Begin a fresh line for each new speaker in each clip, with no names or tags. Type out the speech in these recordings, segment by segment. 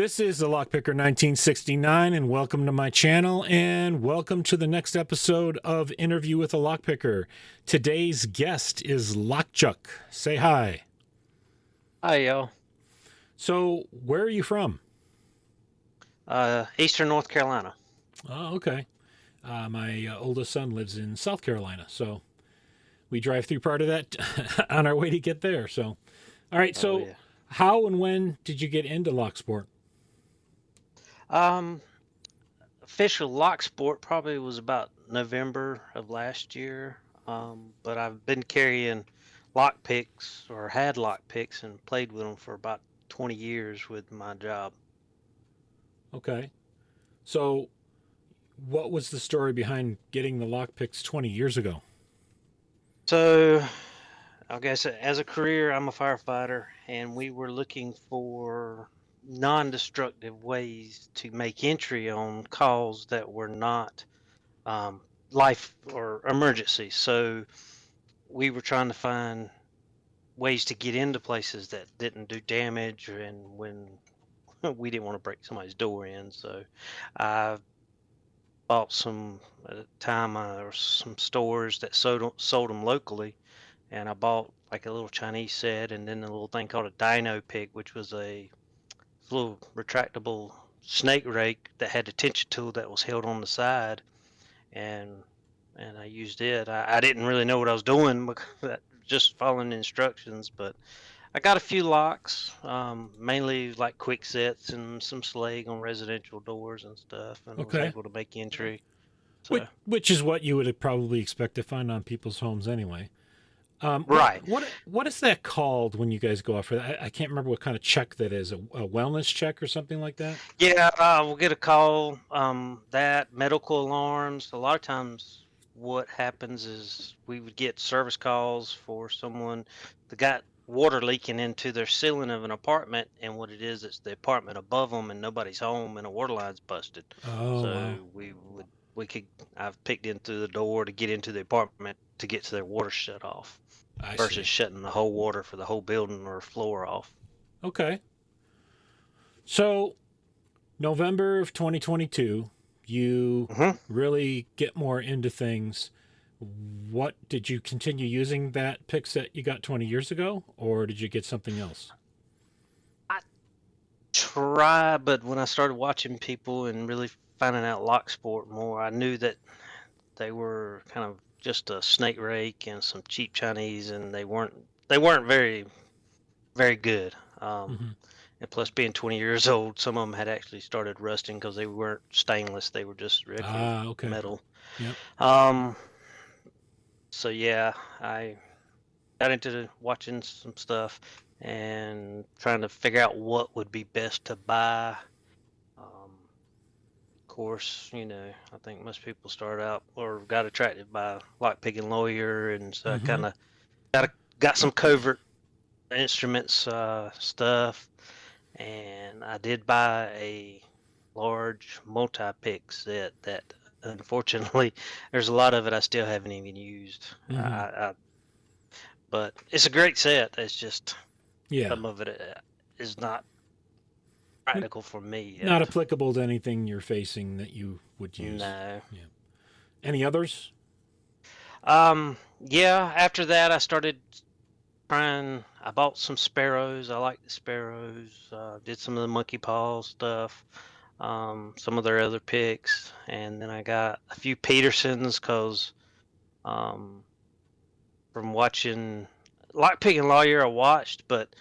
This is the Lockpicker 1969, and welcome to my channel, and welcome to the next episode of Interview with a Lockpicker. Today's guest is Lockchuck. Say hi.
Hi, y'all.
So, where are you from?
Eastern North Carolina.
Oh, okay. My oldest son lives in South Carolina, so we drive through part of that on our way to get there. So, all right.
Oh
So,
yeah.
how and when did you get into Locksport?
Um, Official lock sport probably was about November of last year. But I've been carrying lock picks or had lock picks and played with them for about 20 years with my job.
Okay. So, what was the story behind getting the lockpicks 20 years ago?
So I guess as a career, I'm a firefighter, and we were looking for non-destructive ways to make entry on calls that were not um, life or emergency. So we were trying to find ways to get into places that didn't do damage, and when we didn't want to break somebody's door in. So I bought some at the time or some stores that sold them locally, and I bought like a little Chinese set, and then a little thing called a dino pig, which was a little retractable snake rake that had a tension tool that was held on the side, and I used it. I didn't really know what I was doing because just following the instructions, but I got a few locks, mainly like quick sets and some slag on residential doors and stuff, and was
Okay.
able to make entry. So
Which is what you would probably expect to find on people's homes anyway. What
right,
what what is that called when you guys go out for that? I can't remember what kind of check that is. A wellness check or something like that.
yeah, we'll get a call. That medical alarms. A lot of times, what happens is we would get service calls for someone that got water leaking into their ceiling of an apartment, and what it is, it's the apartment above them, and nobody's home, and a water line's busted.
Oh wow,
So we could I've picked in through the door to get into the apartment to get to their water shut off,
I
versus
see.
shutting the whole water for the whole building or floor off.
Okay, so November of 2022, you
hmm
really get more into things. What did you continue using that pick set you got 20 years ago, or did you get something else?
I try, but when I started watching people and really finding out lock sport more, I knew that they were kind of just a snake rake and some cheap Chinese, and they weren't very good.
Hmm.
And plus, being 20 years old, some of them had actually started rusting because they weren't stainless; they were just regular
Ah, okay.
metal.
Yep.
Um, so yeah, I got into watching some stuff and trying to figure out what would be best to buy. Course, I think most people start out or got attracted by lockpicking lawyer, and so I
Hmm.
kind of got some covert instruments stuff, and I did buy a large multi-pick set that unfortunately there's a lot of it I still haven't even used.
Hmm.
But it's a great set. It's just
Yeah.
some of it is not practical for me
Not
yet.
applicable to anything you're facing that you would use.
No.
Yeah. Any others?
Yeah, after that I started trying. I bought some sparrows. I like the sparrows. Did some of the monkey paw stuff, some of their other picks, and then I got a few Petersons because um, from watching Lock Picking Lawyer, I watched, but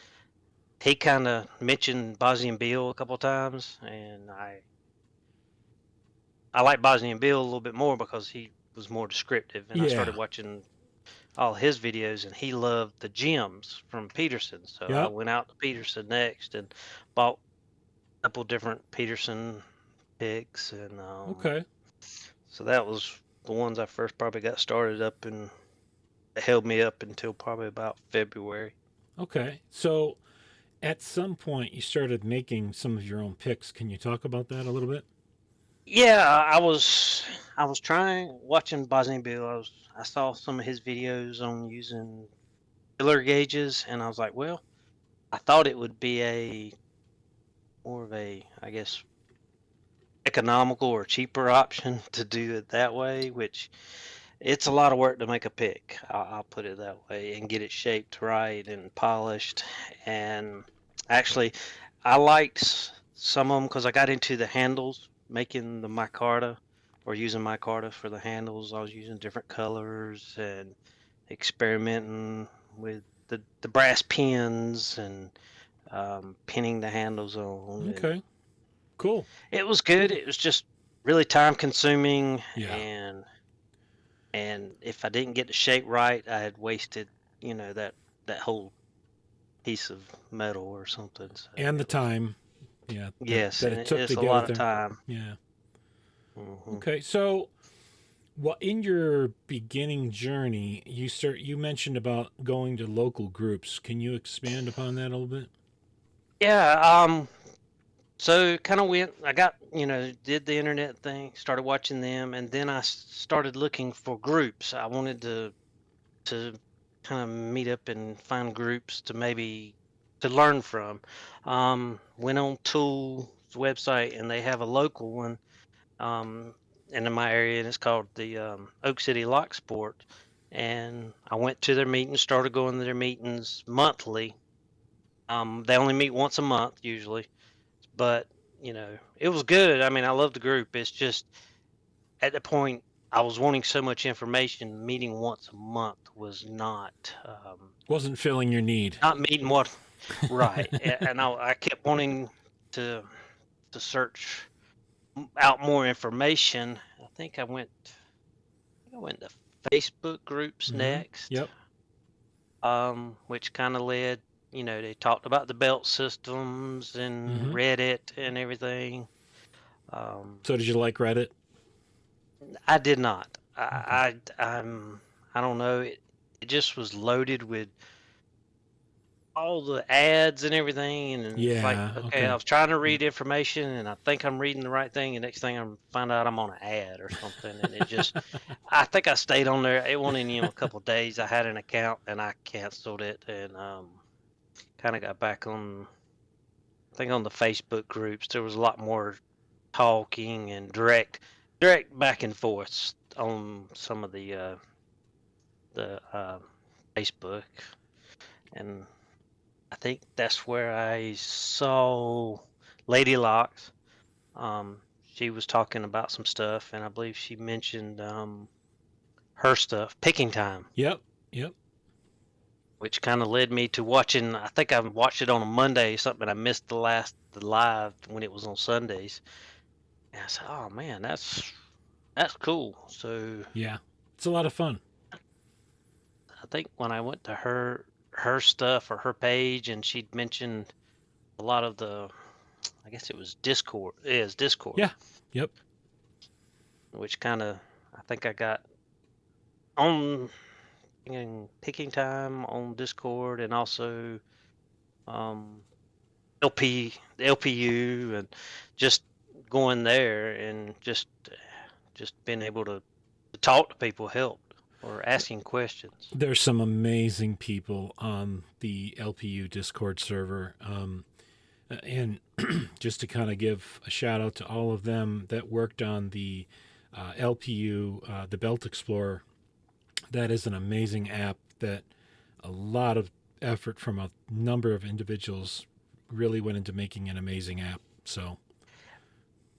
he kind of mentioned Bosnian Bill a couple times, and I like Bosnian Bill a little bit more because he was more descriptive, and I
Yeah.
started watching all his videos, and he loved the gems from Peterson. So I
Yep.
went out to Peterson next and bought a couple different Peterson picks, and
Okay.
so that was the ones I first probably got started up, and it held me up until probably about February.
Okay. So at some point you started making some of your own picks. Can you talk about that a little bit?
Yeah, I was trying watching Bosnian Bill. I saw some of his videos on using filler gauges, and I was like, well, I thought it would be a more of a, I guess, economical or cheaper option to do it that way, which it's a lot of work to make a pick. I'll put it that way, and get it shaped right and polished. And actually, I liked some of them because I got into the handles, making the micarta or using micarta for the handles. I was using different colors and experimenting with the brass pins and pinning the handles on. And
Okay. Cool.
it was good. It was just really time consuming,
Yeah.
and if I didn't get the shape right, I had wasted, that whole piece of metal or something. So
And the
it was,
time. Yeah. That
yes,
that
and
it took
it's
to
a
get
lot
it
of
there.
time.
Yeah.
Hmm.
Okay. So, well, in your beginning journey, you mentioned about going to local groups. Can you expand upon that a little bit?
Yeah. So kind of went. I got, did the internet thing, started watching them, and then I started looking for groups. I wanted to kind of meet up and find groups to maybe to learn from. Went on Tool's website, and they have a local one, um, and in my area, and it's called the Oak City Locksport. And I went to their meetings, started going to their meetings monthly. They only meet once a month usually, but it was good. I mean, I love the group. It's just at the point I was wanting so much information, meeting once a month was
Wasn't filling your need.
not meeting what right. And I kept wanting to search out more information. I think I went to Facebook groups
Mm-hmm.
next,
Yep.
which kind of led. They talked about the belt systems and
Mm-hmm.
Reddit and everything. Um,
So, did you like Reddit?
I did not.
Okay.
I don't know. It just was loaded with all the ads and everything, and it's like,
Yeah.
okay, I
Okay.
was trying to
Yeah.
read information, and I think I'm reading the right thing, and next thing I'm find out I'm on an ad or something, and it just, I think I stayed on there. It wasn't, a couple of days. I had an account, and I canceled it, and kind of got back on. I think on the Facebook groups there was a lot more talking and direct back and forth on some of the Facebook, and I think that's where I saw Lady Locks. She was talking about some stuff, and I believe she mentioned her stuff, Picking Time,
Yep. Yep.
which kind of led me to watching. I think I watched it on a Monday, something I missed the live when it was on Sundays, and I said, "Oh man, that's cool." So
Yeah. It's a lot of fun.
I think when I went to her stuff or her page, and she'd mentioned a lot of the, I guess it was Discord. It is Discord,
Yeah. Yep.
which kind of, I think I got on in Picking Time on Discord, and also um the LPU, and just going there and just being able to talk to people helped, or asking questions.
There's some amazing people on the LPU Discord server. And just to kind of give a shout out to all of them that worked on the LPU, the Belt Explorer. That is an amazing app that a lot of effort from a number of individuals really went into making an amazing app. So,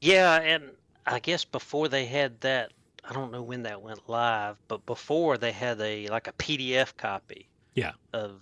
Yeah, and I guess before they had that, I don't know when that went live, but before they had like a PDF copy
yeah.
of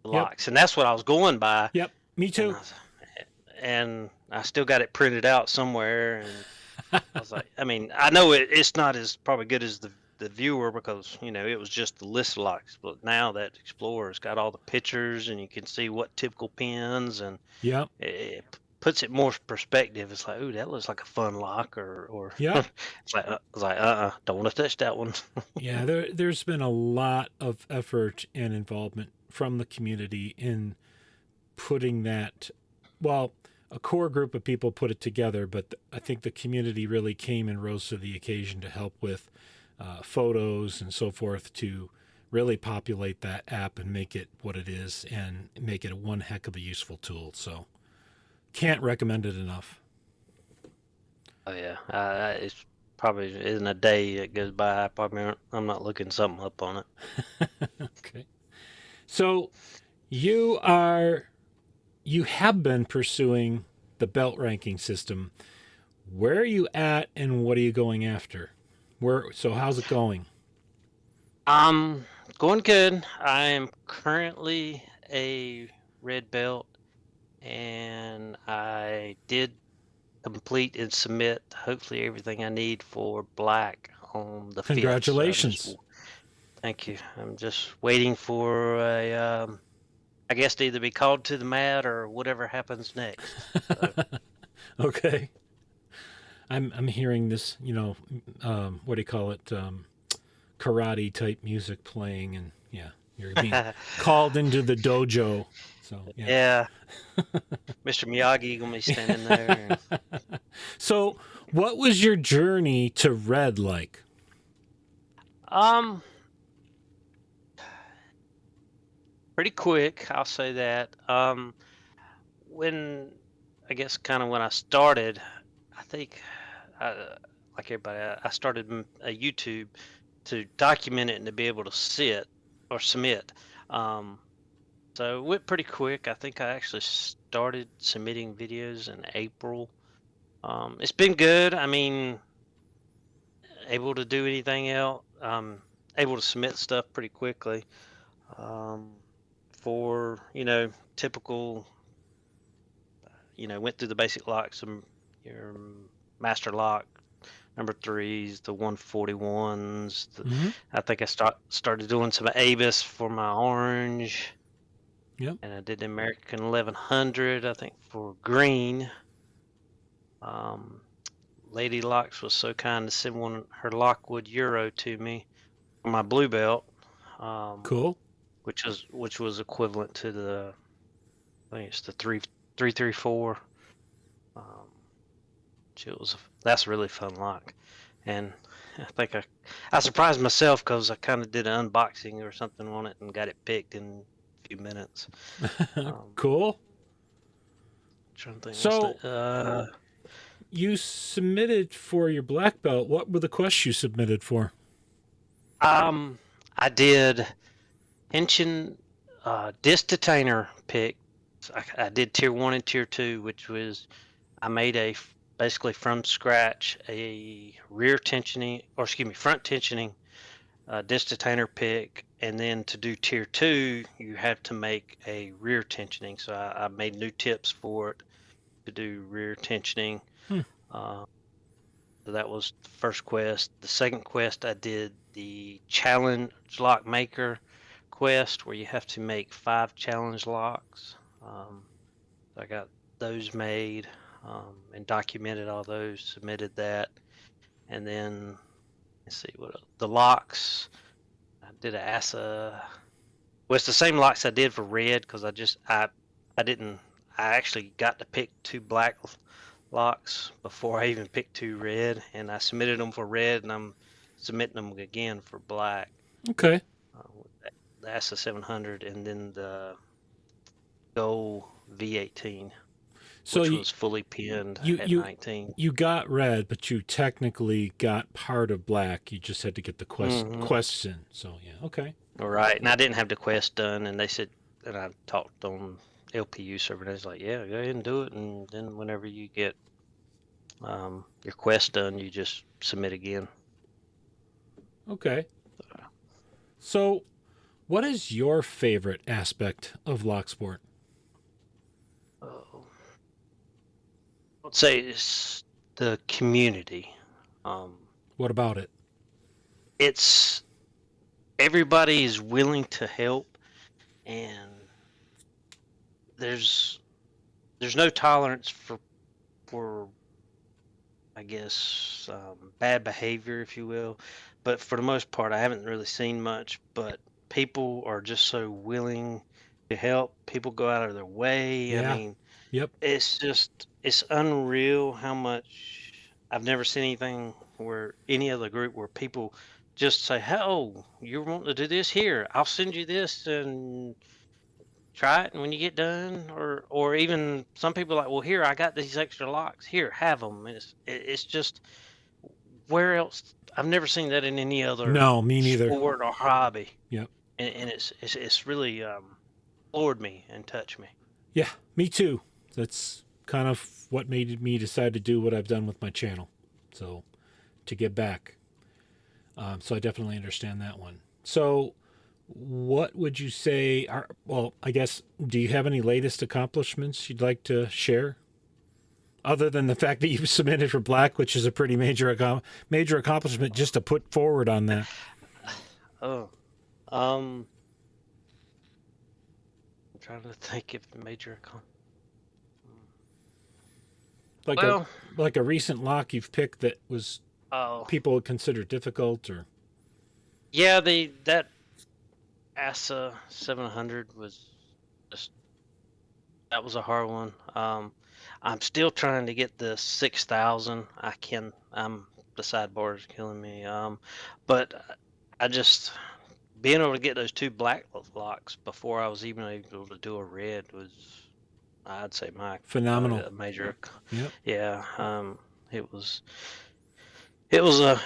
the
Yep.
locks, and that's what I was going by.
Yep. Me
And
too.
I still got it printed out somewhere, and I was like, I mean, I know it's not as probably good as the viewer, because it was just the list locks, but now that Explorer's got all the pictures, and you can see what typical pins, and
Yep.
it puts it more perspective. It's like, ooh, that looks like a fun lock, or
Yep.
it's like, I was like, don't want to touch that one.
Yeah. There's been a lot of effort and involvement from the community in putting that. Well, a core group of people put it together, but I think the community really came and rose to the occasion to help with photos and so forth to really populate that app and make it what it is and make it one heck of a useful tool. So Can't recommend it enough.
Oh yeah, it's probably isn't a day that goes by. I'm not looking something up on it.
Okay. So you have been pursuing the belt ranking system. Where are you at and what are you going after? How's it going?
Um, Going good. I am currently a red belt, and I did complete and submit hopefully everything I need for black on the 5th. So
Congratulations.
thank you. I'm just waiting for I guess to either be called to the mat or whatever happens next. So
Okay. I'm hearing this, what do you call it? Karate type music playing, and yeah, you're being called into the dojo. So yeah.
yeah, Mr. Miyagi gonna be standing there.
So, what was your journey to red like?
Um, Pretty quick, I'll say that. When I guess kind of when I started, I think like everybody, I started a YouTube to document it and to be able to sit or submit. Um, so it went pretty quick. I think I actually started submitting videos in April. It's been good. I mean, able to do anything else. Able to submit stuff pretty quickly. Um, for typical, went through the basic locks, your master lock number threes, the 141s.
Mm-hmm.
I think I started doing some Avis for my orange,
Yep.
and I did the American 1100. I think for green. Um, Lady Locks was so kind to send her Lockwood Euro to me for my blue belt, um,
Cool.
which was equivalent to I think it's the 334. Um, that's a really fun lock, and I think I surprised myself because I kind of did an unboxing or something on it and got it picked in a few minutes. Um,
Cool.
Trying to think what's
So,
the
you submitted for your black belt. What were the quests you submitted for?
I did pension disc detainer pick. I did tier 1 and tier 2, which was I made basically from scratch a rear tensioning, or excuse me, front tensioning disc detainer pick, and then to do tier 2, you have to make a rear tensioning. So I made new tips for it to do rear tensioning.
Hmm.
Uh, so that was the first quest. The second quest, I did the challenge lock maker quest, where you have to make 5 challenge locks. I got those made, and documented all those, submitted that, and then let's see what else. The locks. I did a ASA. Well, it's the same locks I did for red because I didn't I actually got to pick 2 black locks before I even picked 2 red, and I submitted them for red, and I'm submitting them again for black.
Okay.
With the ASA 700, and then the Gold V18,
So
which
you
was fully pinned
you
at
you
19.
you got red, but you technically got part of black. You just had to get the
Hmm.
quests in. So yeah. Okay.
Right, and I didn't have the quest done, and they said, and I talked on LPU server, and they was like, yeah, go ahead and do it, and then whenever you get your quest done, you just submit again.
Okay. So, what is your favorite aspect of Locksport?
Oh, I'd say it's the community. Um,
What about it?
it's Everybody is willing to help, and there's there's no tolerance for I guess bad behavior, if you will. But for the most part, I haven't really seen much. But people are just so willing to help. People go out of their way. I
Yeah.
mean,
Yep.
it's unreal how much I've never seen anything where any other group where people just say, "Oh, you're wanting to do this here? I'll send you this," and try it, and when you get done, or even some people are like, well, here, I got these extra locks. Here, have them. And it's just, where else? I've never seen that in any other
No, me neither.
sport or hobby,
Yep.
and it's really floored me and touched me.
Yeah, me too. That's kind of what made me decide to do what I've done with my channel. So to get back. So I definitely understand that one. So what would you say are, well, I guess, do you have any latest accomplishments you'd like to share? Other than the fact that you submitted for black, which is a pretty major accomplishment just to put forward on that.
Oh, um, I'm trying to think if the major.
Like a
Well,
like a recent lock you've picked that was
oh
people would consider difficult or
yeah, the that ASA 700 was just, that was a hard one. I'm still trying to get the 6,000. The sidebar is killing me. But I just, being able to get those two black locks before I was even able to do a red was, I'd say, my
phenomenal.
a major.
Yep.
Yeah. It was it was a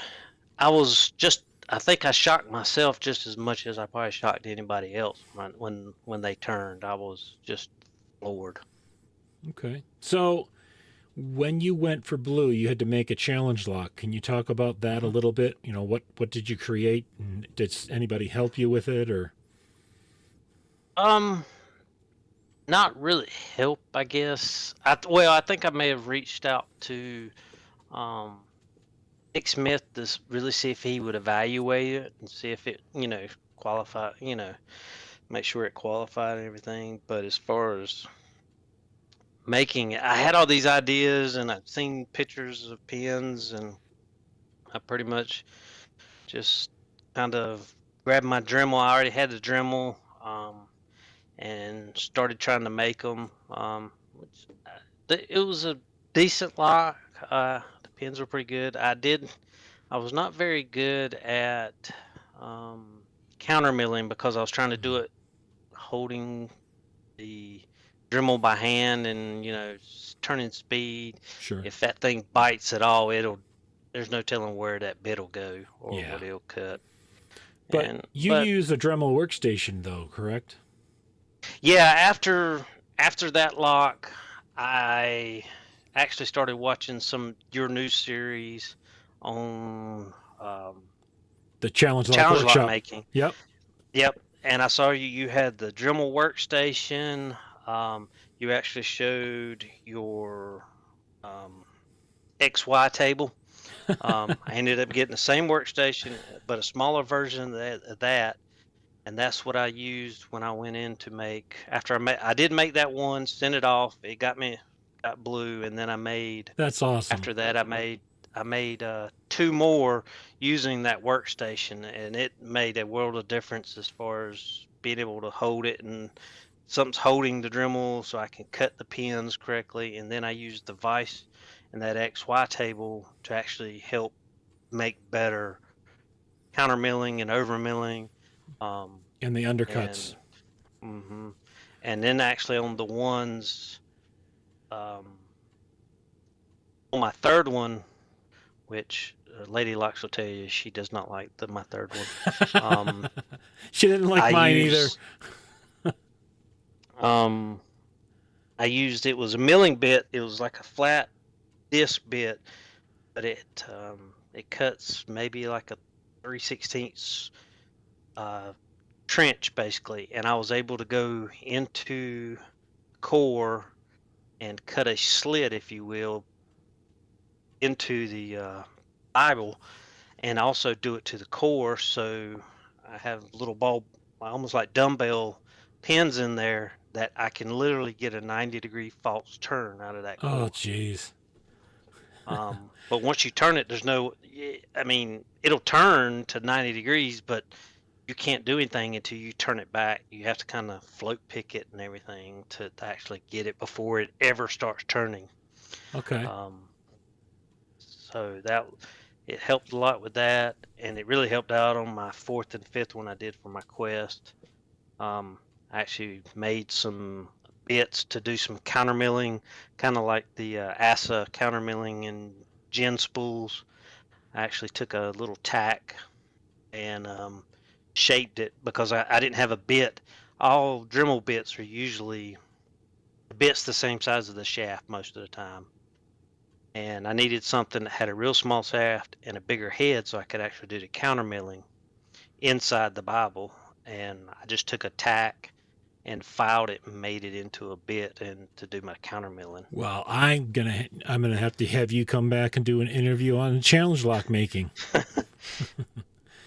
I was just, I think I shocked myself just as much as I probably shocked anybody else when they turned. I was just floored.
Okay. So when you went for blue, you had to make a challenge lock. Can you talk about that a
Mhm.
little bit? You know, what did you create, and did anybody help you with it, or
Um, Not really help, I guess. Well, I think I may have reached out to um Nick Smith to really see if he would evaluate it and see if it, qualify, make sure it qualified and everything. But as far as making it, I had all these ideas and I'd seen pictures of pins, and I pretty much just kind of grabbed my Dremel. I already had the Dremel, and started trying to make them. It was a decent lock. The pins were pretty good. I was not very good at um, counter milling because I was trying to do it holding the Dremel by hand, and turning speed.
sure?
If that thing bites at all, there's no telling where that bit will go or
Yeah.
what it'll cut.
But
And
you
but
use a Dremel workstation, though, correct?
Yeah, after that lock, I actually started watching some your new series on
The Challenge Lock
challenge lock
Workshop.
making.
Yep.
Yep, and I saw you had the Dremel workstation. You actually showed your um, XY table. I ended up getting the same workstation, but a smaller version of that. And that's what I used when I went in to make, after I did make that one, sent it off. It got blue, and then
That's awesome.
after that I made two more using that workstation, and it made a world of difference as far as being able to hold it, and something's holding the Dremel so I can cut the pins correctly. And then I used the vise and that XY table to actually help make better counter milling and over milling. Um,
And the undercuts.
and hmm and then actually on the ones, um, on my third one, which Lady Locks will tell you she does not like my third one. Um,
She didn't like
I
mine either.
used um, I used it was a milling bit. It was like a flat disc bit, but it cuts maybe like a 3/16 trench basically, and I was able to go into core and cut a slit, if you will, into the Bible, and also do it to the core. So I have little ball, almost like dumbbell pins in there that I can literally get a 90-degree false turn out of that
Oh,
core.
jeez.
But once you turn it, there's no, I mean, it'll turn to 90 degrees, but you can't do anything until you turn it back. You have to kind of float pick it and everything to actually get it before it ever starts turning.
Okay.
Um, So that it helped a lot with that, and it really helped out on my fourth and fifth one I did for my quest. Um, I actually made some bits to do some countermilling, kind of like the ASA countermilling and gin spools. I actually took a little tack and shaped it because I didn't have a bit. All Dremel bits are usually bits the same size as the shaft most of the time. And I needed something that had a real small shaft and a bigger head so I could actually do the countermilling inside the Bible. And I just took a tack and filed it and made it into a bit and to do my countermilling.
Well, I'm gonna have you come back and do an interview on challenge lock making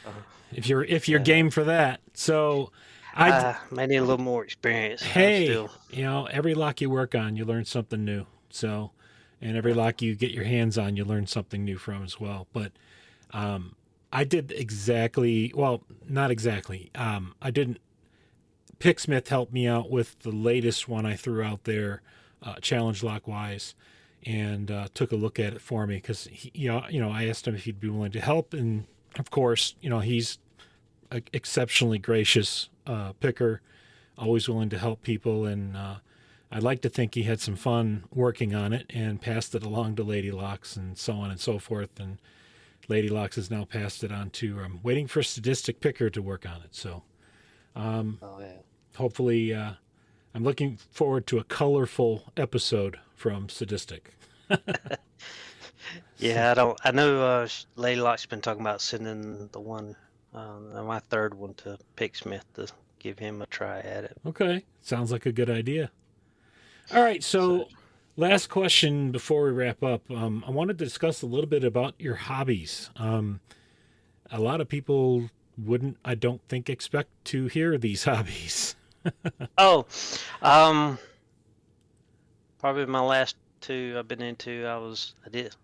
Uh,
if you're
yeah,
game for that. So, I
I may need a little more experience. I'm
hey,
still.
every lock you work on, you learn something new. So, and every
Yeah.
lock you get your hands on, you learn something new from as well. But um, I did exactly, well, not exactly. I didn't. Picksmith helped me out with the latest one I threw out there, challenge lock wise, and took a look at it for me because I asked him if he'd be willing to help, and of course, he's an exceptionally gracious picker, always willing to help people, and I'd like to think he had some fun working on it and passed it along to Lady Locks and so on and so forth. And Lady Locks has now passed it on to. I'm waiting for Sadistic Picker to work on it. So
Oh yeah.
hopefully, I'm looking forward to a colorful episode from Sadistic. So,
Yeah, I don't. I know Lady Lock's been talking about sending the one, my third one to Picksmith to give him a try at it.
okay, sounds like a good idea. All right,
So,
so last question before we wrap up. I wanted to discuss a little bit about your hobbies. A lot of people wouldn't, I don't think, expect to hear these hobbies.
oh, um, probably my last two I've been into. I did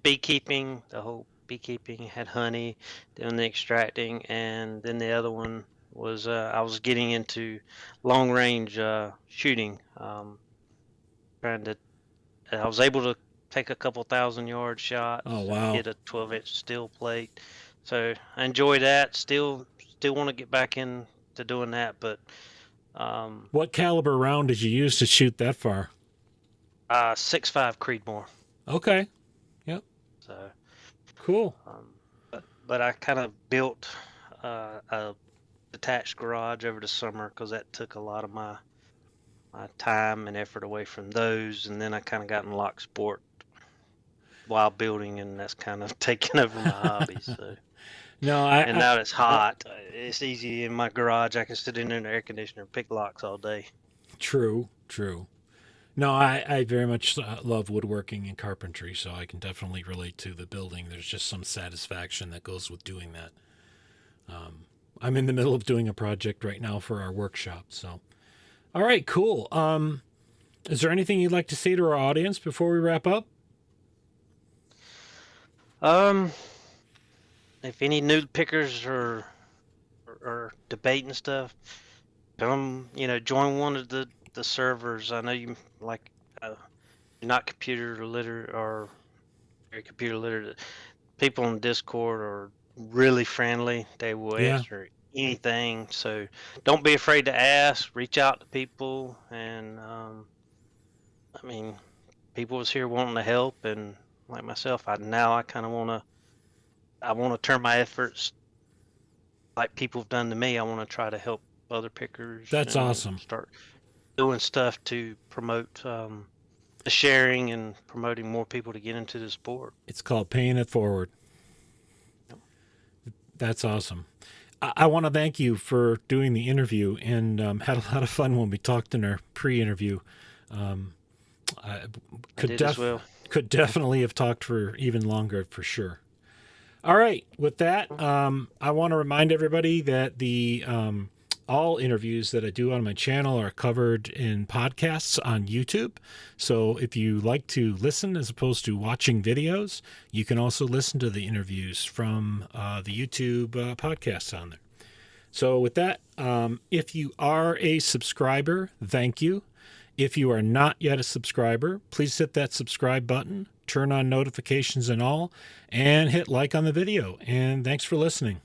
beekeeping, the whole beekeeping, had honey, doing the extracting, and then the other one was I was getting into long range shooting. Trying to, I was able to take a couple 1,000 yard
Oh,
shots and
wow.
hit a 12-inch steel plate. So I enjoy that. Still want to get back into doing that, but um,
What caliber round did you use to shoot that far?
6.5 Creedmoor.
Okay. Yep.
So,
Cool.
but I kind of built a detached garage over the summer because that took a lot of my time and effort away from those, and then I kind of got in Locksport while building, and that's kind of taken over my hobbies. So,
No,
and now it's hot. It's easy in my garage. I can sit in the air conditioner and pick locks all day.
true, true. No, I very much love woodworking and carpentry, so I can definitely relate to the building. There's just some satisfaction that goes with doing that. I'm in the middle of doing a project right now for our workshop. So, all right, cool. Is there anything you'd like to say to our audience before we wrap up?
Um, if any new pickers are debating stuff, come join one of the servers. I know you like you're not computer literate or very computer literate. People on Discord are really friendly. They will
Yeah,
answer anything. So don't be afraid to ask. Reach out to people, and I mean, people was here wanting to help, and like myself, I kind of want to turn my efforts like people have done to me. I want to try to help other pickers
that's
and
awesome.
start doing stuff to promote the sharing and promoting more people to get into the sport.
It's called paying it forward.
Yep.
That's awesome. I want to thank you for doing the interview and had a lot of fun when we talked in our pre-interview. I
I
could
did as
def
well.
could definitely have talked for even longer for sure. All right, with that, I want to remind everybody that the all interviews that I do on my channel are covered in podcasts on YouTube. So if you like to listen as opposed to watching videos, you can also listen to the interviews from the YouTube podcasts on there. So with that, if you are a subscriber, thank you. If you are not yet a subscriber, please hit that subscribe button, turn on notifications and all, and hit like on the video. And thanks for listening.